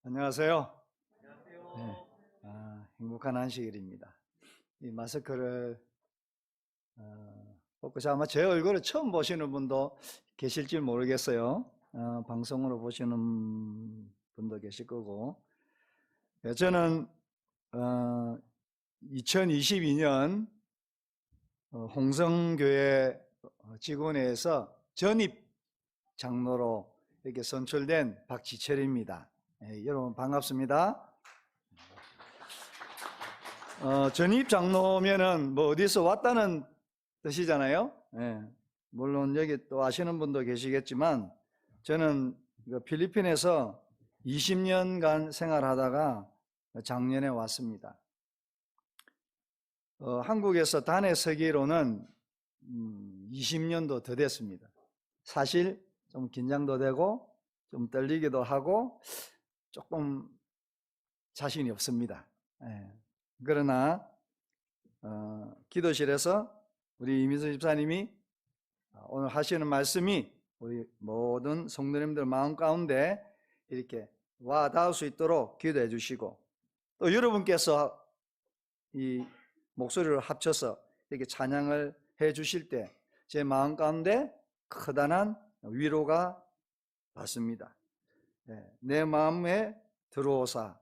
안녕하세요. 네, 행복한 안식일입니다. 이 마스크를 벗고 아마 제 얼굴을 처음 보시는 분도 계실지 모르겠어요. 방송으로 보시는 분도 계실 거고. 저는 2022년 홍성교회 직원회에서 전입 장로로 이렇게 선출된 박지철입니다. 여러분 반갑습니다. 전입 장로면은 뭐 어디서 왔다는 뜻이잖아요. 물론 여기 또 아시는 분도 계시겠지만 저는 필리핀에서 20년간 생활하다가 작년에 왔습니다. 한국에서 단에 서기로는 20년도 더 됐습니다. 사실 좀 긴장도 되고 좀 떨리기도 하고 조금 자신이 없습니다. 그러나 기도실에서 우리 이민수 집사님이 오늘 하시는 말씀이 우리 모든 성도님들 마음 가운데 이렇게 와 닿을 수 있도록 기도해 주시고, 또 여러분께서 이 목소리를 합쳐서 이렇게 찬양을 해 주실 때 제 마음 가운데 커다란 위로가 받습니다. 내 마음에 들어오사,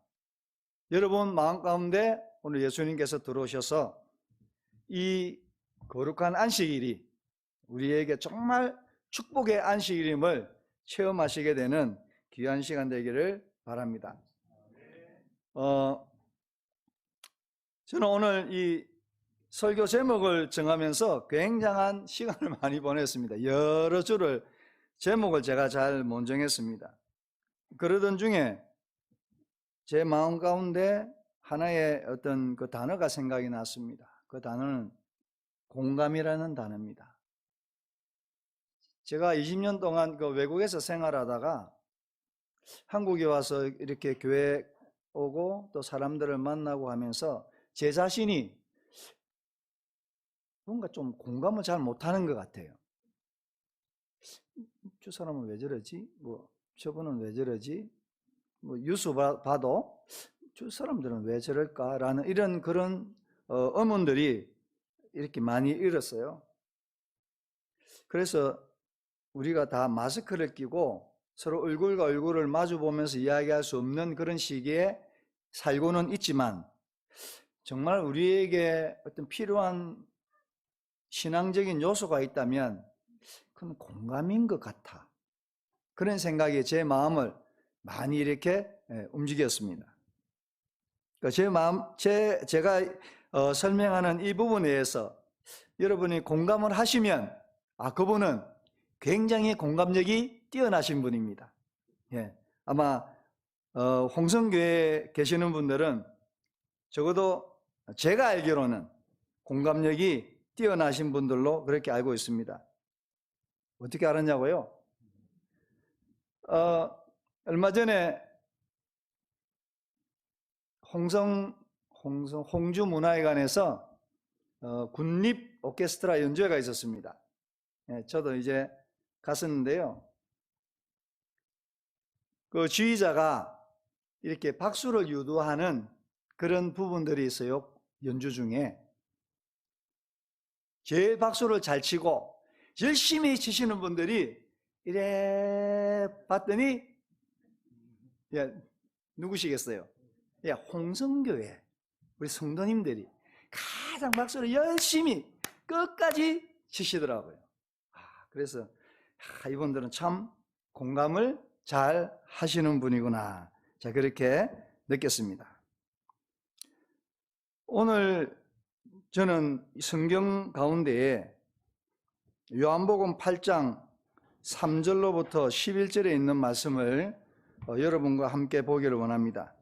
여러분 마음 가운데 오늘 예수님께서 들어오셔서 이 거룩한 안식일이 우리에게 정말 축복의 안식일임을 체험하시게 되는 귀한 시간 되기를 바랍니다. 저는 오늘 이 설교 제목을 정하면서 굉장한 시간을 많이 보냈습니다. 여러 주를 제목을 제가 잘 못 정했습니다. 그러던 중에 제 마음 가운데 하나의 어떤 그 단어가 생각이 났습니다. 그 단어는 공감이라는 단어입니다. 제가 20년 동안 그 외국에서 생활하다가 한국에 와서 이렇게 교회 오고 또 사람들을 만나고 하면서 제 자신이 뭔가 좀 공감을 잘 못하는 것 같아요. 저 사람은 왜 저러지? 뭐 저분은 왜 저러지? 뭐 뉴스 봐도 저 사람들은 왜 저럴까라는 이런 그런 의문들이 이렇게 많이 일었어요. 그래서 우리가 다 마스크를 끼고 서로 얼굴과 얼굴을 마주 보면서 이야기할 수 없는 그런 시기에 살고는 있지만, 정말 우리에게 어떤 필요한 신앙적인 요소가 있다면 그건 공감인 것 같아. 그런 생각이 제 마음을 많이 이렇게 움직였습니다. 제 마음, 제가 설명하는 이 부분에 대해서 여러분이 공감을 하시면, 그분은 굉장히 공감력이 뛰어나신 분입니다. 아마 홍성교회에 계시는 분들은 적어도 제가 알기로는 공감력이 뛰어나신 분들로 그렇게 알고 있습니다. 어떻게 알았냐고요? 얼마 전에 홍주문화회관에서 군립 오케스트라 연주회가 있었습니다. 저도 이제 갔었는데요. 그 지휘자가 이렇게 박수를 유도하는 그런 부분들이 있어요. 연주 중에 제일 박수를 잘 치고 열심히 치시는 분들이 이래 봤더니 누구시겠어요? 홍성교회 우리 성도님들이 가장 박수를 열심히 끝까지 치시더라고요. 그래서 이분들은 참 공감을 잘 하시는 분이구나, 자 그렇게 느꼈습니다. 오늘 저는 성경 가운데에 요한복음 8장 3절로부터 11절에 있는 말씀을 여러분과 함께 보기를 원합니다.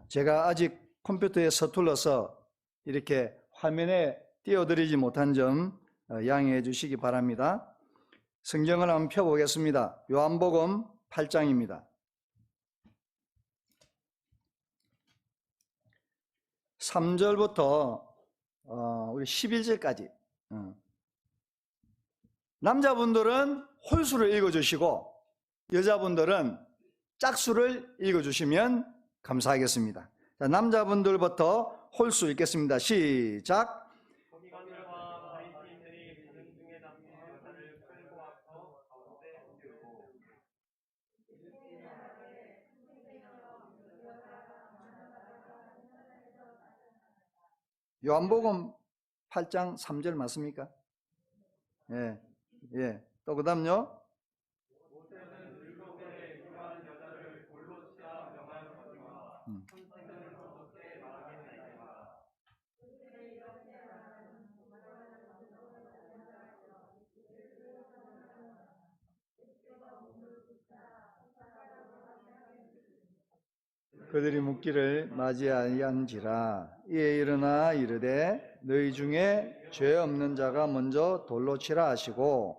제가 아직 컴퓨터에 서툴러서 이렇게 화면에 띄워드리지 못한 점 양해해 주시기 바랍니다. 성경을 한번 펴보겠습니다. 요한복음 8장입니다. 3절부터 우리 11절까지. 남자분들은 홀수를 읽어주시고 여자분들은 짝수를 읽어주시면 감사하겠습니다. 자, 남자분들부터 홀수 읽겠습니다. 시작. 요한복음 8장 3절 맞습니까? 예, 예. 또 그 다음요. 그들이 묻기를 맞이하였는지라. 이에 일어나 이르되 너희 중에 죄 없는 자가 먼저 돌로 치라 하시고,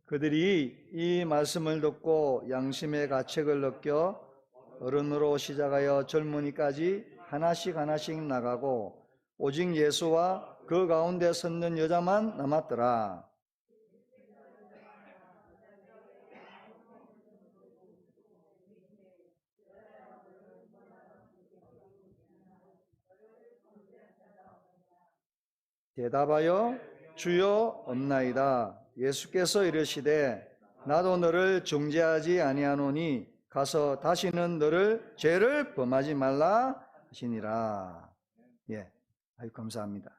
그들이 이 말씀을 듣고 양심의 가책을 느껴 어른으로 시작하여 젊은이까지 하나씩 하나씩 나가고 오직 예수와 그 가운데 섰는 여자만 남았더라. 대답하여 주여 없나이다. 예수께서 이르시되 나도 너를 정죄하지 아니하노니 가서 다시는 너를 죄를 범하지 말라 하시니라. 예, 아유 감사합니다.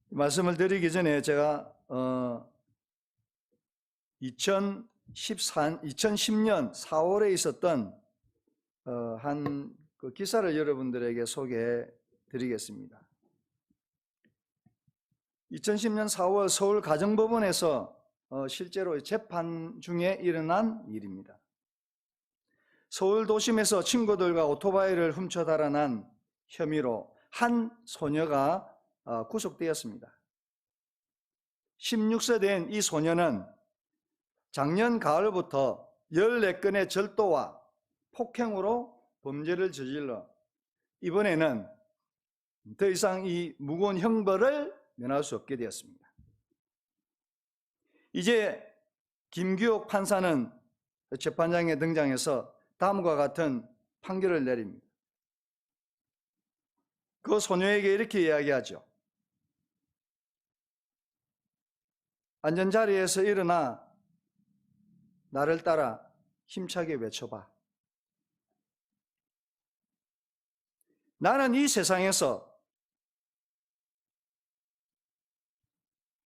말씀을 드리기 전에 제가 2010년 4월에 있었던 한 그 기사를 여러분들에게 소개해 드리겠습니다. 2010년 4월 서울 가정법원에서 실제로 재판 중에 일어난 일입니다. 서울 도심에서 친구들과 오토바이를 훔쳐 달아난 혐의로 한 소녀가 구속되었습니다. 16세 된 이 소녀는 작년 가을부터 14건의 절도와 폭행으로 범죄를 저질러 이번에는 더 이상 이 무거운 형벌을 면할 수 없게 되었습니다. 이제 김규옥 판사는 재판장에 등장해서 다음과 같은 판결을 내립니다. 그 소녀에게 이렇게 이야기하죠. 앉은 자리에서 일어나 나를 따라 힘차게 외쳐봐. 나는 이 세상에서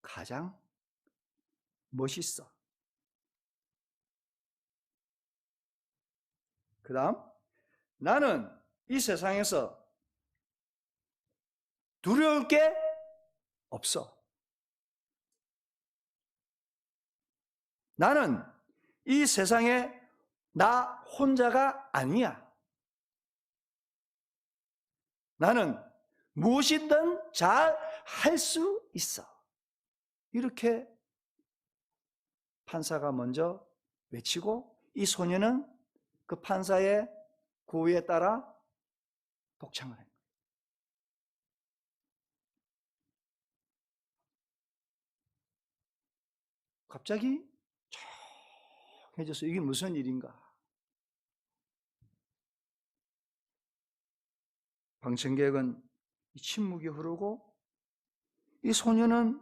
가장 멋있어. 그 다음, 나는 이 세상에서 두려울 게 없어. 나는 이 세상에 나 혼자가 아니야. 나는 무엇이든 잘 할 수 있어. 이렇게 판사가 먼저 외치고 이 소녀는 그 판사의 구호에 따라 독창을 합니다. 갑자기 조용해져서 이게 무슨 일인가? 방청객은 침묵이 흐르고 이 소녀는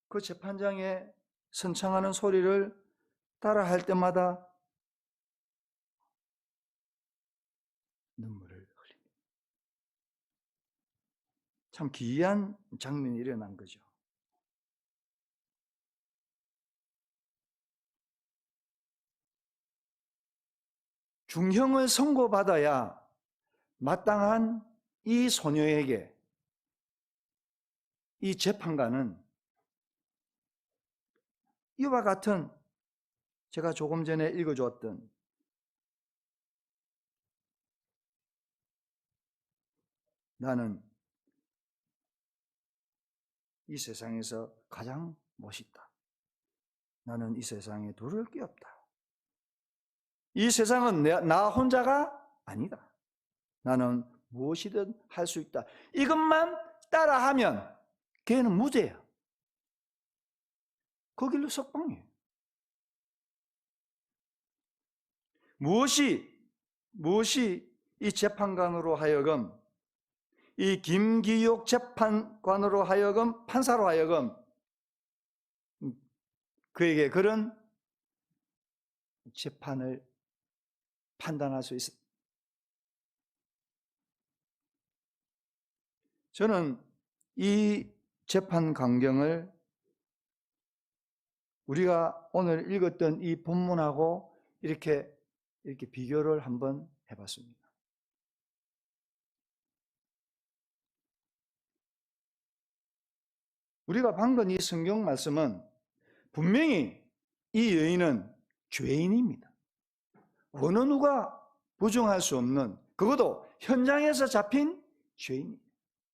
그 재판장의 선창하는 소리를 따라할 때마다 눈물을 흘립니다. 참 기이한 장면이 일어난 거죠. 중형을 선고받아야 마땅한 이 소녀에게 이 재판관은 이와 같은 제가 조금 전에 읽어주었던 나는 이 세상에서 가장 멋있다. 나는 이 세상에 두려울 게 없다. 이 세상은 나 혼자가 아니다. 나는 무엇이든 할 수 있다. 이것만 따라하면 걔는 무죄야. 그 길로 석방이에요. 무엇이 이 재판관으로 하여금, 이 김기욱 재판관으로 하여금, 판사로 하여금 그에게 그런 재판을 판단할 수 있습니다. 저는 이 재판 광경을 우리가 오늘 읽었던 이 본문하고 이렇게 비교를 한번 해봤습니다. 우리가 방금 이 성경 말씀은 분명히 이 여인은 죄인입니다. 어느 누가 부정할 수 없는, 그것도 현장에서 잡힌 죄인,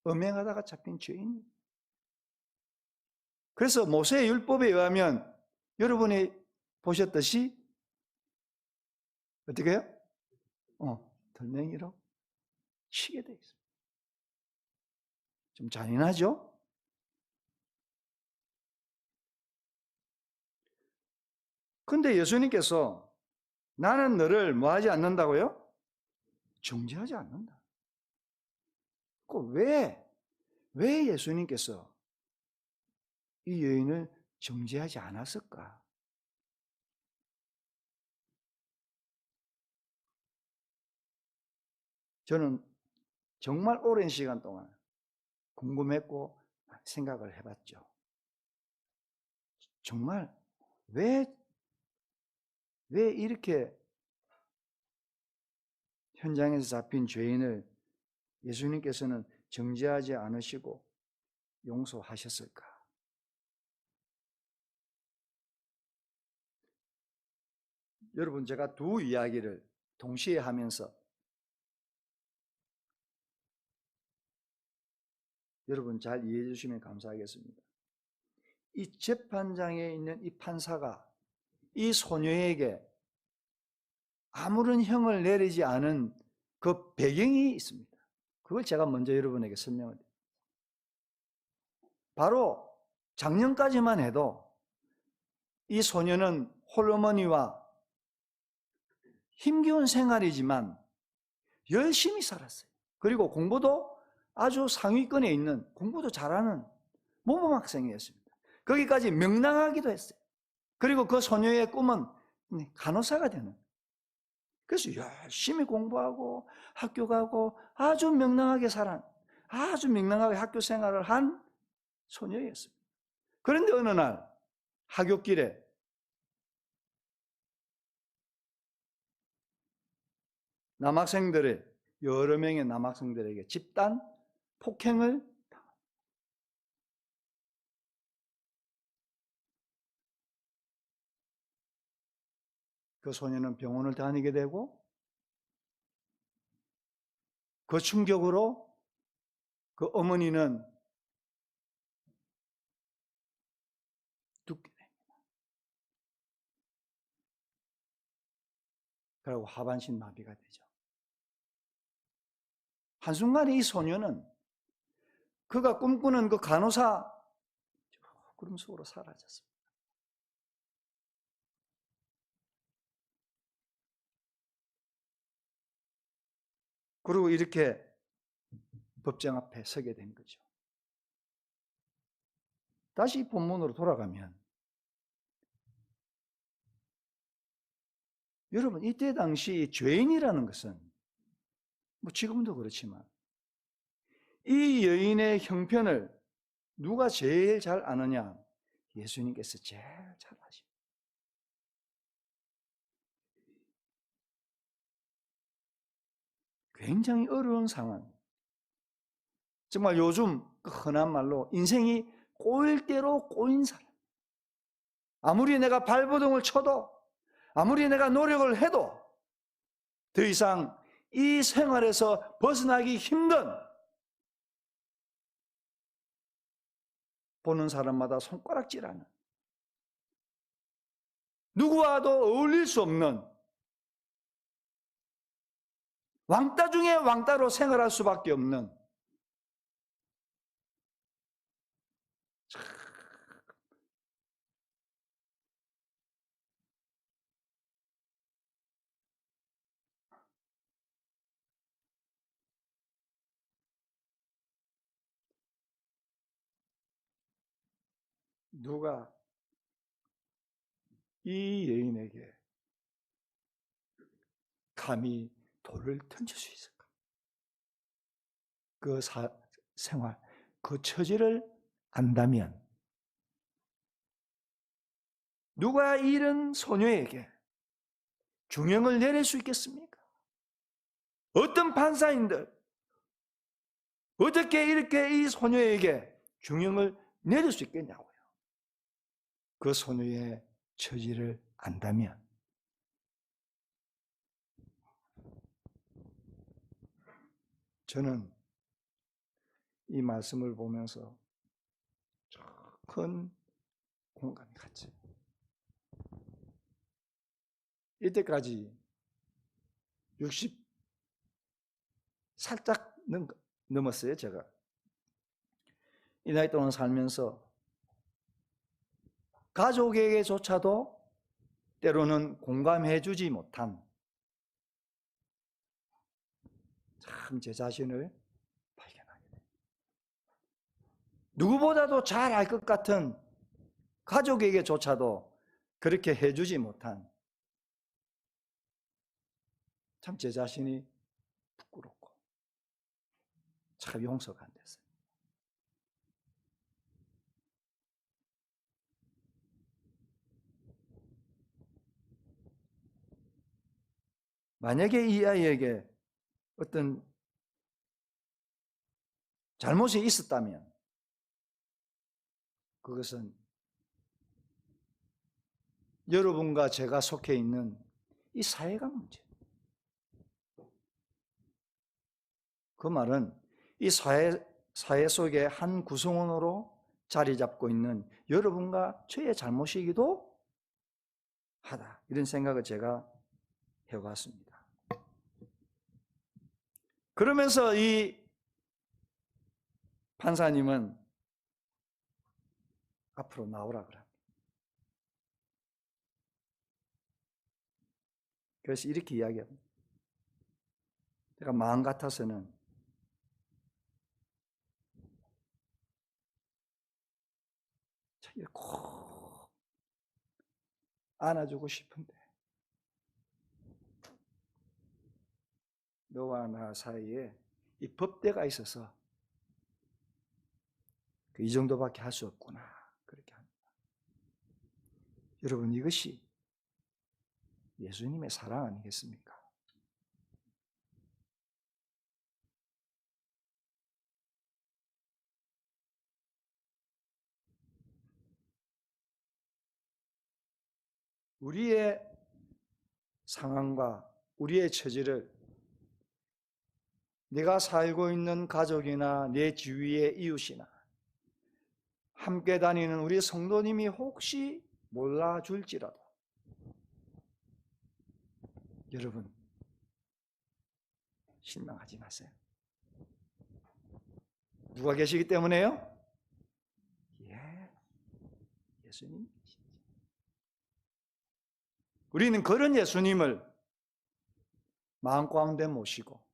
음행하다가 잡힌 죄인. 그래서 모세의 율법에 의하면 여러분이 보셨듯이 어떻게 해요? 돌멩이로 치게 되어 있습니다. 좀 잔인하죠? 근데 예수님께서 나는 너를 뭐하지 않는다고요? 정죄하지 않는다. 왜 예수님께서 이 여인을 정죄하지 않았을까? 저는 정말 오랜 시간 동안 궁금했고 생각을 해봤죠. 정말 왜 이렇게 현장에서 잡힌 죄인을 예수님께서는 정죄하지 않으시고 용서하셨을까? 여러분, 제가 두 이야기를 동시에 하면서 여러분 잘 이해해 주시면 감사하겠습니다. 이 재판장에 있는 이 판사가 이 소녀에게 아무런 형을 내리지 않은 그 배경이 있습니다. 그걸 제가 먼저 여러분에게 설명을 드립니다. 바로 작년까지만 해도 이 소녀는 홀어머니와 힘겨운 생활이지만 열심히 살았어요. 그리고 공부도 아주 상위권에 있는, 공부도 잘하는 모범 학생이었습니다. 거기까지 명랑하기도 했어요. 그리고 그 소녀의 꿈은 간호사가 되는. 그래서 열심히 공부하고 학교 가고 아주 명랑하게 아주 명랑하게 학교 생활을 한 소녀였습니다. 그런데 어느 날 하굣길에 여러 명의 남학생들에게 집단 폭행을 당합니다. 그 소녀는 병원을 다니게 되고 그 충격으로 그 어머니는 죽게 됩니다. 그리고 하반신 마비가 되죠. 한순간에 이 소녀는 그가 꿈꾸는 그 간호사 구름 속으로 사라졌습니다. 그리고 이렇게 법정 앞에 서게 된 거죠. 다시 본문으로 돌아가면 여러분, 이때 당시 죄인이라는 것은 지금도 그렇지만 이 여인의 형편을 누가 제일 잘 아느냐? 예수님께서 제일 잘 아십니다. 굉장히 어려운 상황. 정말 요즘 흔한 말로 인생이 꼬일 대로 꼬인 사람. 아무리 내가 발버둥을 쳐도, 아무리 내가 노력을 해도 더 이상 이 생활에서 벗어나기 힘든, 보는 사람마다 손가락질하는, 누구와도 어울릴 수 없는 왕따 중에 왕따로 생활할 수밖에 없는, 누가 이 여인에게 감히 돌을 던질 수 있을까? 그 생활, 그 처지를 안다면 누가 이런 소녀에게 중형을 내릴 수 있겠습니까? 어떤 판사인들 어떻게 이렇게 이 소녀에게 중형을 내릴 수 있겠냐고요. 그 소녀의 처지를 안다면 저는 이 말씀을 보면서 큰 공감이 갔지. 이때까지 60 살짝 넘었어요, 제가. 이 나이 동안 살면서 가족에게조차도 때로는 공감해주지 못한 참 제 자신을 발견하게 돼요. 누구보다도 잘 알 것 같은 가족에게조차도 그렇게 해주지 못한 참 제 자신이 부끄럽고 참 용서가 안 됐어요. 만약에 이 아이에게 어떤 잘못이 있었다면 그것은 여러분과 제가 속해 있는 이 사회가 문제예요. 그 말은 이 사회 속의 한 구성원으로 자리 잡고 있는 여러분과 저의 잘못이기도 하다. 이런 생각을 제가 해왔습니다. 그러면서 이 판사님은 앞으로 나오라 그럽니다. 그래서 이렇게 이야기합니다. 제가 마음 같아서는 꼭 안아주고 싶은데 너와 나 사이에 이 법대가 있어서 이 정도밖에 할 수 없구나 그렇게 합니다. 여러분 이것이 예수님의 사랑 아니겠습니까? 우리의 상황과 우리의 처지를 내가 살고 있는 가족이나 내 주위의 이웃이나 함께 다니는 우리 성도님이 혹시 몰라줄지라도 여러분 실망하지 마세요. 누가 계시기 때문에요? 예수님. 우리는 그런 예수님을 마음 가운데 모시고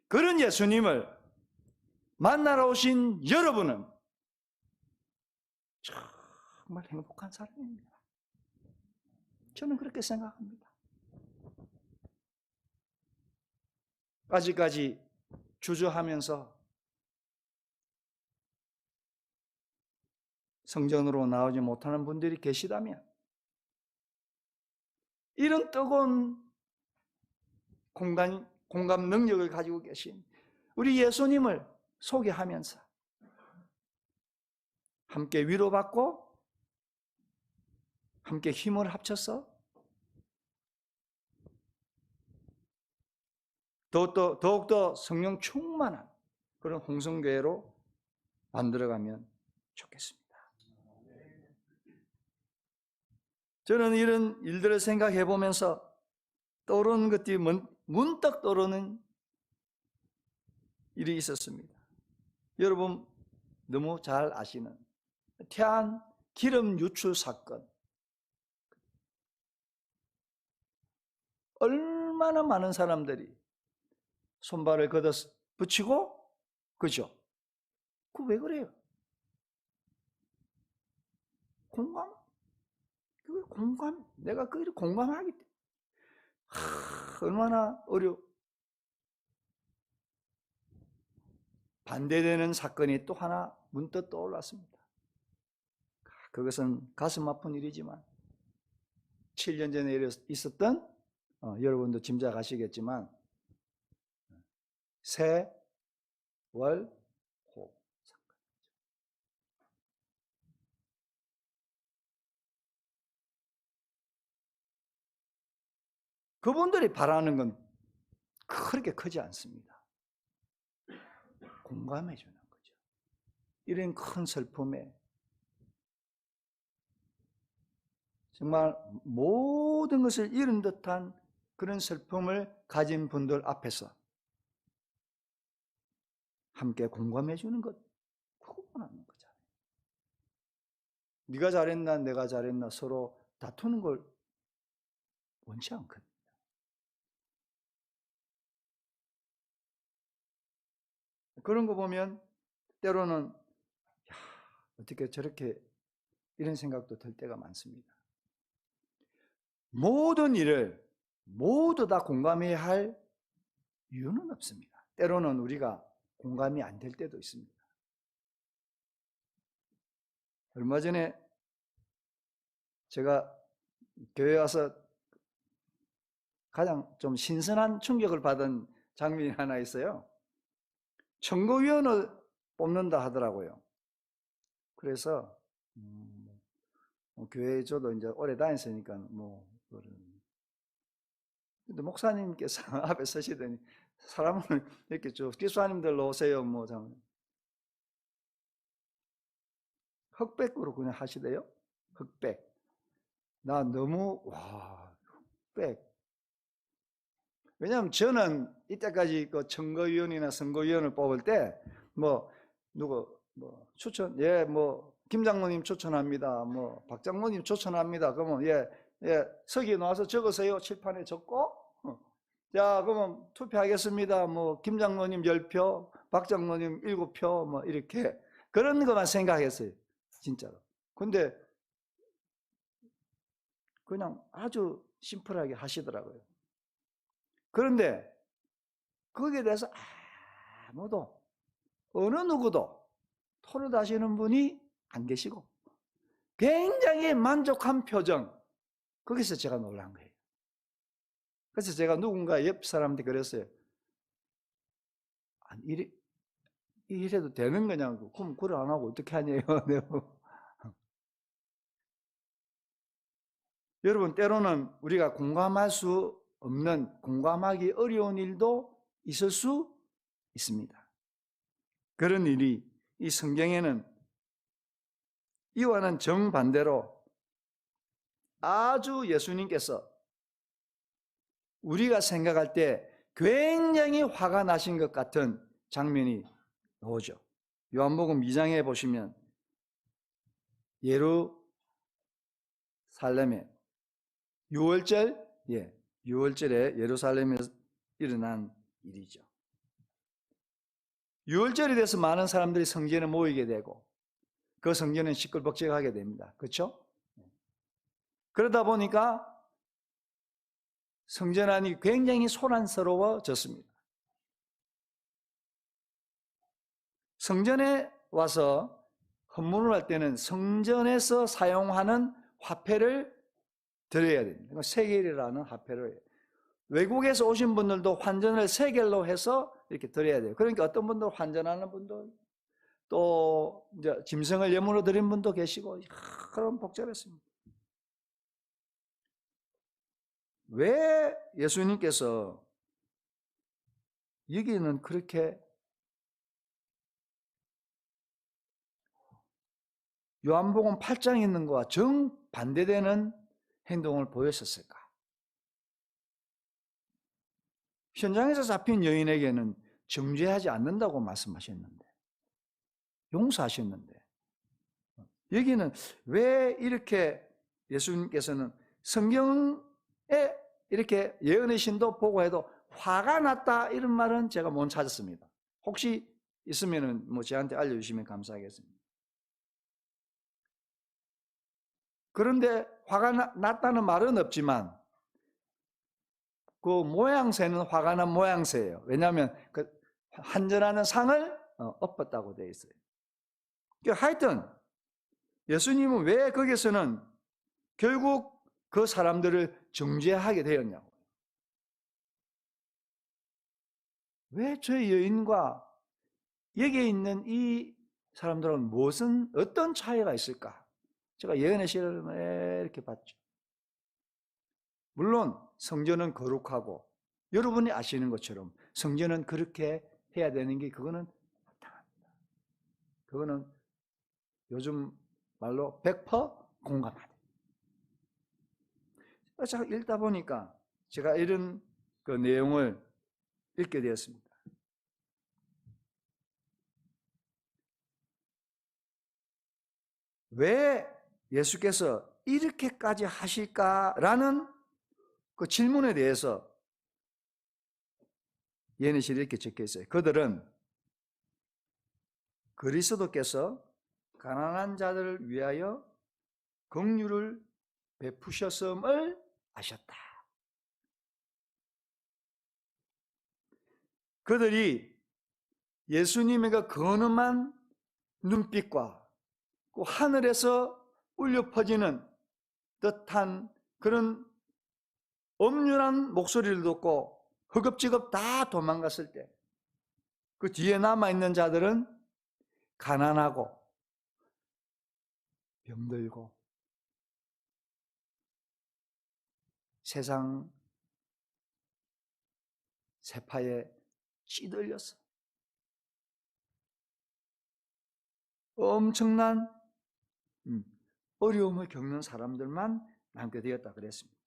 그런 예수님을 만나러 오신 여러분은 정말 행복한 사람입니다. 저는 그렇게 생각합니다. 아직까지 주저하면서 성전으로 나오지 못하는 분들이 계시다면 이런 뜨거운 공감 능력을 가지고 계신 우리 예수님을 소개하면서 함께 위로받고 함께 힘을 합쳐서 더욱더 성령 충만한 그런 홍성교회로 만들어가면 좋겠습니다. 저는 이런 일들을 생각해 보면서 떠오르는 것들이 문득 떠오르는 일이 있었습니다. 여러분 너무 잘 아시는 태안 기름 유출 사건. 얼마나 많은 사람들이 손발을 걷어 붙이고 그죠? 그 왜 그래요? 내가 그 일을 공감하기 때문에. 얼마나 반대되는 사건이 또 하나 문득 떠올랐습니다. 그것은 가슴 아픈 일이지만 7년 전에 있었던 여러분도 짐작하시겠지만 세월호 사건. 그분들이 바라는 건 그렇게 크지 않습니다. 공감해 주는 거죠. 이런 큰 슬픔에 정말 모든 것을 잃은 듯한 그런 슬픔을 가진 분들 앞에서 함께 공감해 주는 것, 그거 원하는 거잖아요. 네가 잘했나 내가 잘했나 서로 다투는 걸 원치 않거든요. 그런 거 보면 때로는 어떻게 저렇게 이런 생각도 들 때가 많습니다. 모든 일을 모두 다 공감해야 할 이유는 없습니다. 때로는 우리가 공감이 안 될 때도 있습니다. 얼마 전에 제가 교회 와서 가장 좀 신선한 충격을 받은 장면이 하나 있어요. 선거위원을 뽑는다 하더라고요. 그래서 교회 저도 이제 오래 다녔으니까 근데 목사님께서 앞에 서시더니 사람을 이렇게 쭉 기수하님들로 오세요 흑백으로 그냥 하시대요. 흑백. 나 너무 흑백. 왜냐하면 저는 이때까지 그 선거위원이나 선거위원을 뽑을 때 누구 추천 김 장로님 추천합니다. 박 장로님 추천합니다. 그러면 서기에 나와서 적으세요. 칠판에 적고 자 그러면 투표하겠습니다. 김 장로님 10표, 박 장로님 7표 이렇게 그런 것만 생각했어요. 진짜로. 근데 그냥 아주 심플하게 하시더라고요. 그런데 거기에 대해서 아무도 어느 누구도 토론하시는 분이 안 계시고 굉장히 만족한 표정. 거기서 제가 놀란 거예요. 그래서 제가 누군가 옆 사람한테 그랬어요. 이래도 되는 거냐고. 그럼 그걸 안 하고 어떻게 하냐요. 여러분 때로는 우리가 공감할 수 없는, 공감하기 어려운 일도 있을 수 있습니다. 그런 일이 이 성경에는 이와는 정반대로 아주 예수님께서 우리가 생각할 때 굉장히 화가 나신 것 같은 장면이 나오죠. 요한복음 2장에 보시면 예루살렘에 6월절에 예루살렘에서 일어난 일이죠. 6월절이 돼서 많은 사람들이 성전에 모이게 되고 그 성전은 시끌벅적하게 됩니다. 그렇죠? 그러다 보니까 성전 안이 굉장히 소란스러워졌습니다. 성전에 와서 헌문을 할 때는 성전에서 사용하는 화폐를 드려야 됩니다. 세겔이라는 화폐를. 외국에서 오신 분들도 환전을 세겔로 해서 이렇게 드려야 돼요. 그러니까 어떤 분들 환전하는 분도 또 이제 짐승을 예물로 드린 분도 계시고 그런 복잡했습니다. 왜 예수님께서 여기는 그렇게 요한복음 8장에 있는 것과 정반대되는 행동을 보였었을까? 현장에서 잡힌 여인에게는 정죄하지 않는다고 말씀하셨는데, 용서하셨는데, 여기는 왜 이렇게 예수님께서는 성경에 이렇게 예언의 신도 보고 해도 화가 났다 이런 말은 제가 못 찾았습니다. 혹시 있으면 저한테 알려주시면 감사하겠습니다. 그런데 화가 났다는 말은 없지만 그 모양새는 화가 난 모양새예요. 왜냐하면 그 한전하는 상을 엎었다고 되어 있어요. 하여튼 예수님은 왜 거기서는 결국 그 사람들을 정죄하게 되었냐고. 왜 저 여인과 여기에 있는 이 사람들은 어떤 차이가 있을까? 제가 예언의 시를 이렇게 봤죠. 물론 성전은 거룩하고 여러분이 아시는 것처럼 성전은 그렇게 해야 되는 게 그거는 마땅합니다. 그거는 요즘 말로 100% 공감하네. 제가 읽다 보니까 제가 이런 그 내용을 읽게 되었습니다. 왜 예수께서 이렇게까지 하실까라는 그 질문에 대해서 예언실에 이렇게 적혀 있어요. 그들은 그리스도께서 가난한 자들을 위하여 긍휼을 베푸셨음을 아셨다. 그들이 예수님의 그 근엄한 눈빛과 그 하늘에서 울려 퍼지는 듯한 그런 엄륜한 목소리를 듣고 허겁지겁 다 도망갔을 때 그 뒤에 남아있는 자들은 가난하고 병들고 세상 세파에 찌들렸어. 엄청난 어려움을 겪는 사람들만 남게 되었다 그랬습니다.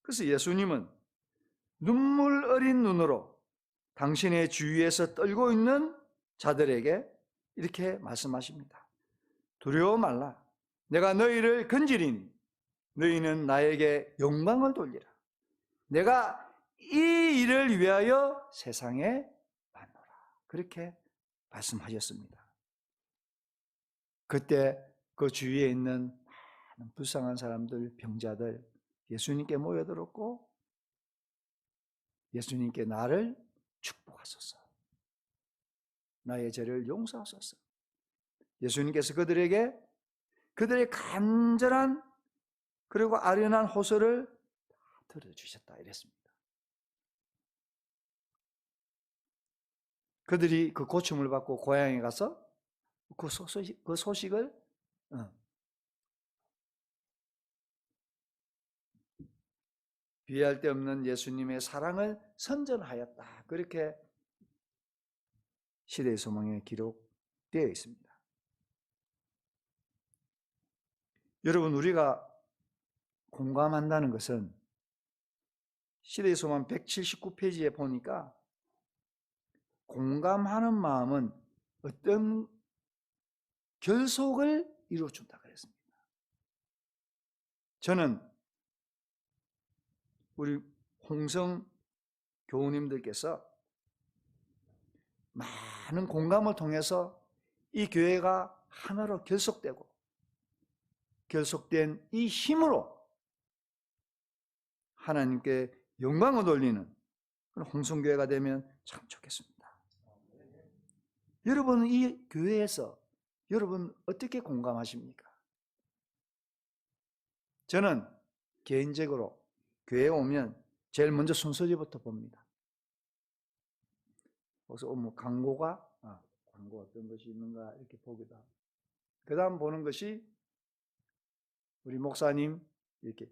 그래서 예수님은 눈물 어린 눈으로 당신의 주위에서 떨고 있는 자들에게 이렇게 말씀하십니다. 두려워 말라. 내가 너희를 건지리니 너희는 나에게 영광을 돌리라. 내가 이 일을 위하여 세상에 왔노라. 그렇게 말씀하셨습니다. 그때 그 주위에 있는 많은 불쌍한 사람들, 병자들 예수님께 모여들었고 예수님께 나를 축복하소서. 나의 죄를 용서하소서. 예수님께서 그들에게 그들의 간절한 그리고 아련한 호소를 들어주셨다 이랬습니다. 그들이 그 고침을 받고 고향에 가서 그 소식을 비할 데 없는 예수님의 사랑을 선전하였다. 그렇게 시대의 소망에 기록되어 있습니다. 여러분, 우리가 공감한다는 것은 시대의 소망 179페이지에 보니까 공감하는 마음은 어떤 결속을 이루어준다 그랬습니다. 저는 우리 홍성 교우님들께서 많은 공감을 통해서 이 교회가 하나로 결속된 이 힘으로 하나님께 영광을 돌리는 그런 홍성교회가 되면 참 좋겠습니다. 여러분은 이 교회에서 여러분 어떻게 공감하십니까? 저는 개인적으로 교회에 오면 제일 먼저 순서리부터 봅니다. 그래서 광고 어떤 것이 있는가 이렇게 보기도 하고 그 다음 보는 것이 우리 목사님 이렇게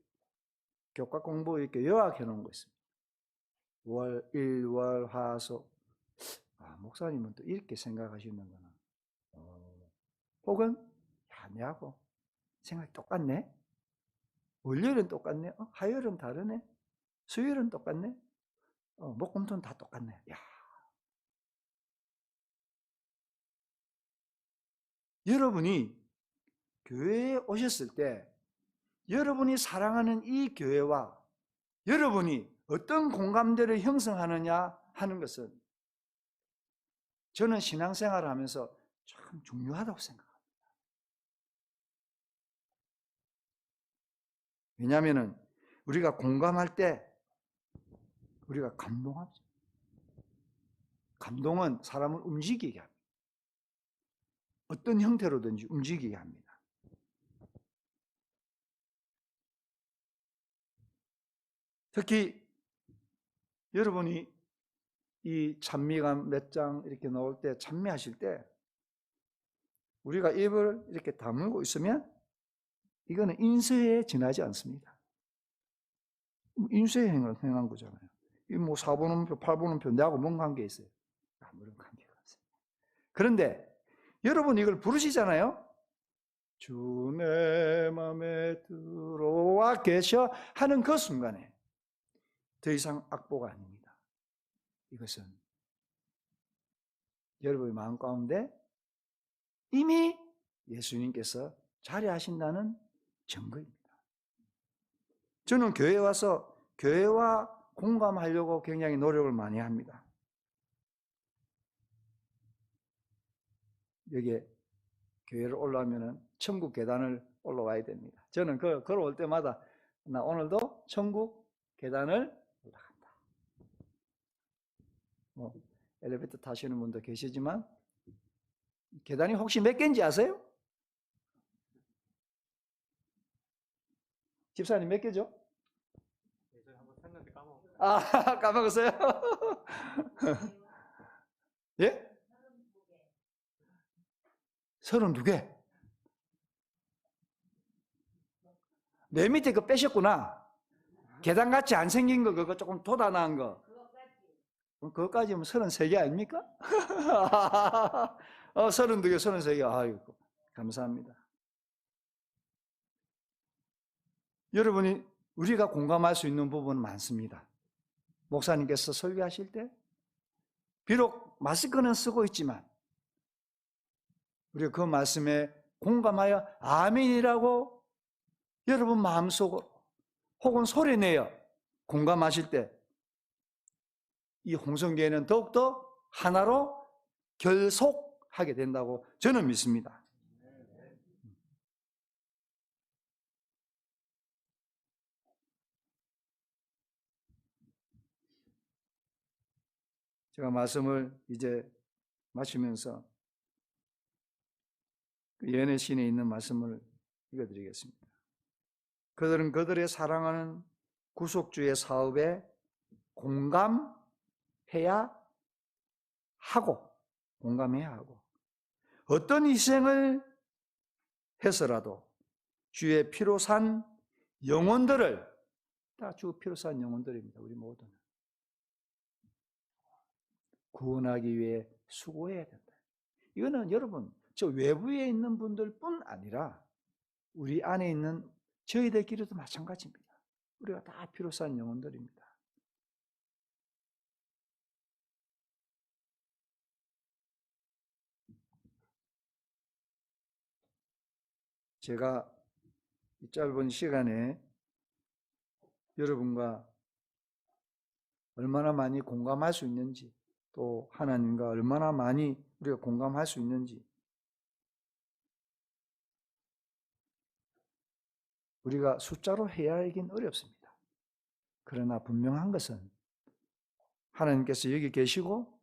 교과 공부 이렇게 요약해 놓은 거 있습니다. 월, 일, 월, 화, 수. 목사님은 또 이렇게 생각하시는구나. 혹은 내하고 생각이 똑같네. 월요일은 똑같네. 화요일은 다르네. 수요일은 똑같네. 목금토는 다 똑같네. 여러분이 교회에 오셨을 때 여러분이 사랑하는 이 교회와 여러분이 어떤 공감대를 형성하느냐 하는 것은 저는 신앙생활을 하면서 참 중요하다고 생각합니다. 왜냐하면 우리가 공감할 때 우리가 감동하죠. 감동은 사람을 움직이게 합니다. 어떤 형태로든지 움직이게 합니다. 특히 여러분이 이 찬미감 몇 장 이렇게 나올 때 찬미하실 때 우리가 입을 이렇게 다물고 있으면 이거는 인쇄에 지나지 않습니다. 인쇄에 행한 거잖아요. 이 뭐 4번음표, 8번음표 내하고 뭔 관계 있어요? 아무런 관계가 없어요. 그런데 여러분 이걸 부르시잖아요. 주 내 맘에 들어와 계셔 하는 그 순간에 더 이상 악보가 아닙니다. 이것은 여러분의 마음 가운데 이미 예수님께서 자리하신다는 증거입니다. 저는 교회에 와서 교회와 공감하려고 굉장히 노력을 많이 합니다. 여기에 교회를 올라오면 천국 계단을 올라와야 됩니다. 저는 걸어올 때마다 나 오늘도 천국 계단을 올라간다. 뭐 엘리베이터 타시는 분도 계시지만 계단이 혹시 몇 개인지 아세요? 집사님 몇 개죠? 예전에 한번 샀는데 까먹었어요. 아, 까먹었어요? 예? 32개. 맨 밑에 그 빼셨구나. 계단같이 안 생긴 거, 그거 조금 돋아난 거. 그것까지면 33개 아닙니까? 32개, 33개. 아이고, 감사합니다. 여러분이, 우리가 공감할 수 있는 부분은 많습니다. 목사님께서 설교하실 때, 비록 마스크는 쓰고 있지만, 우리가 그 말씀에 공감하여 아멘이라고 여러분 마음속으로 혹은 소리내어 공감하실 때 이 홍성교회는 더욱더 하나로 결속하게 된다고 저는 믿습니다. 제가 말씀을 이제 마치면서 예언의 신에 있는 말씀을 읽어드리겠습니다. 그들은 그들의 사랑하는 구속주의 사업에 공감해야 하고 어떤 희생을 해서라도 주의 피로 산 영혼들을, 다 주 피로 산 영혼들입니다. 우리 모두는 구원하기 위해 수고해야 된다. 이거는 여러분 저 외부에 있는 분들뿐 아니라 우리 안에 있는 저희들끼리도 마찬가지입니다. 우리가 다 피로 산 영혼들입니다. 제가 이 짧은 시간에 여러분과 얼마나 많이 공감할 수 있는지, 또 하나님과 얼마나 많이 우리가 공감할 수 있는지, 우리가 숫자로 헤아리긴 어렵습니다. 그러나 분명한 것은 하나님께서 여기 계시고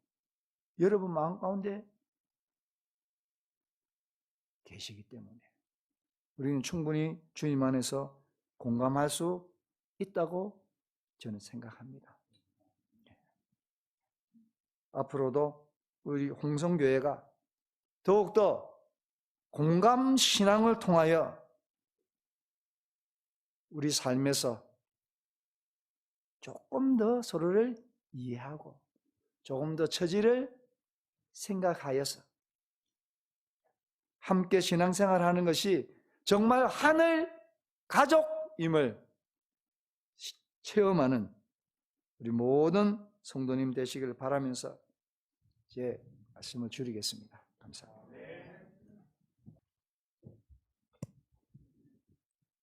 여러분 마음 가운데 계시기 때문에 우리는 충분히 주님 안에서 공감할 수 있다고 저는 생각합니다. 앞으로도 우리 홍성교회가 더욱더 공감 신앙을 통하여 우리 삶에서 조금 더 서로를 이해하고 조금 더 처지를 생각하여서 함께 신앙생활하는 것이 정말 하늘 가족임을 체험하는 우리 모든 성도님 되시기를 바라면서 제 말씀을 줄이겠습니다. 감사합니다.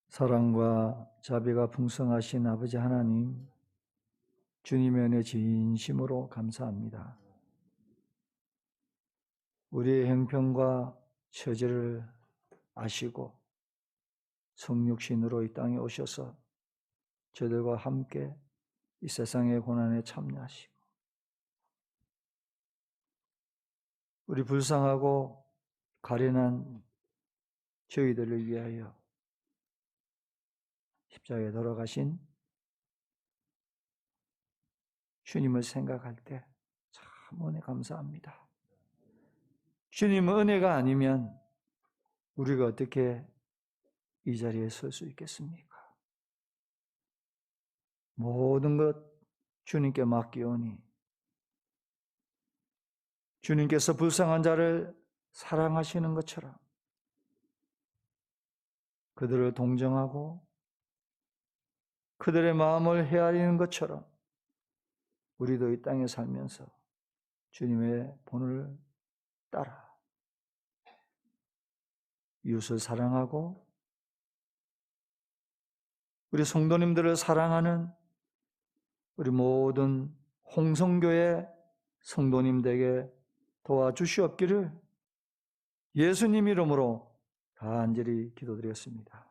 사랑과 자비가 풍성하신 아버지 하나님, 주님의 은혜 진심으로 감사합니다. 우리의 형편과 처지를 아시고 성육신으로 이 땅에 오셔서 저들과 함께 이 세상의 고난에 참여하시고 우리 불쌍하고 가련한 저희들을 위하여 십자가에 돌아가신 주님을 생각할 때 참 은혜 감사합니다. 주님의 은혜가 아니면 우리가 어떻게 이 자리에 설 수 있겠습니까? 모든 것 주님께 맡기오니 주님께서 불쌍한 자를 사랑하시는 것처럼 그들을 동정하고 그들의 마음을 헤아리는 것처럼 우리도 이 땅에 살면서 주님의 본을 따라 이웃을 사랑하고 우리 성도님들을 사랑하는 우리 모든 홍성교회 성도님들에게 도와주시옵기를 예수님 이름으로 간절히 기도드렸습니다.